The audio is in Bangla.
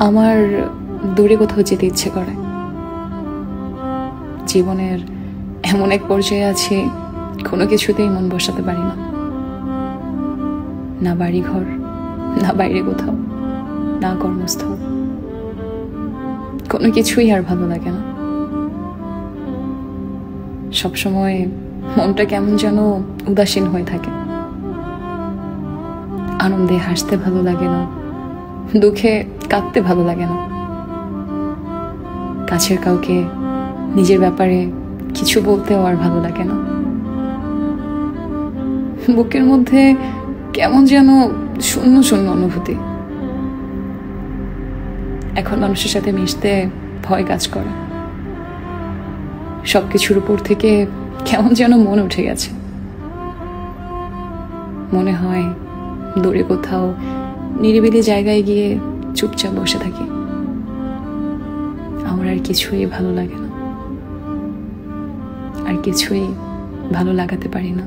আমার দূরে কোথাও যেতে ইচ্ছে করে। জীবনের এমন এক পর্যায়ে আছি, কোনো কিছুতেই মন বসাতে পারি না। না বাড়ি ঘর, না বাইরে কোথাও, না কর্মস্থল, কোনো কিছুই আর ভালো লাগে না। সবসময় মনটা কেমন যেন উদাসীন হয়ে থাকে। আনন্দে হাসতে ভালো লাগে না, দুঃখে কাঁদতে ভালো লাগে না। কাছের কাউকে নিজের ব্যাপারে কিছু বলতেও আর ভালো লাগে না। বুকের মধ্যে কেমন যেন শূন্য শূন্য অনুভূতি। এখন মানুষের সাথে মিশতে ভয় কাজ করে। সবকিছুর উপর থেকে কেমন যেন মন উঠে গেছে। মনে হয় দূরে কোথাও নিরিবিলি জায়গায় গিয়ে চুপচাপ বসে থাকি। আমার আর কিছুই ভালো লাগে না, আর কিছুই ভালো লাগাতে পারি না।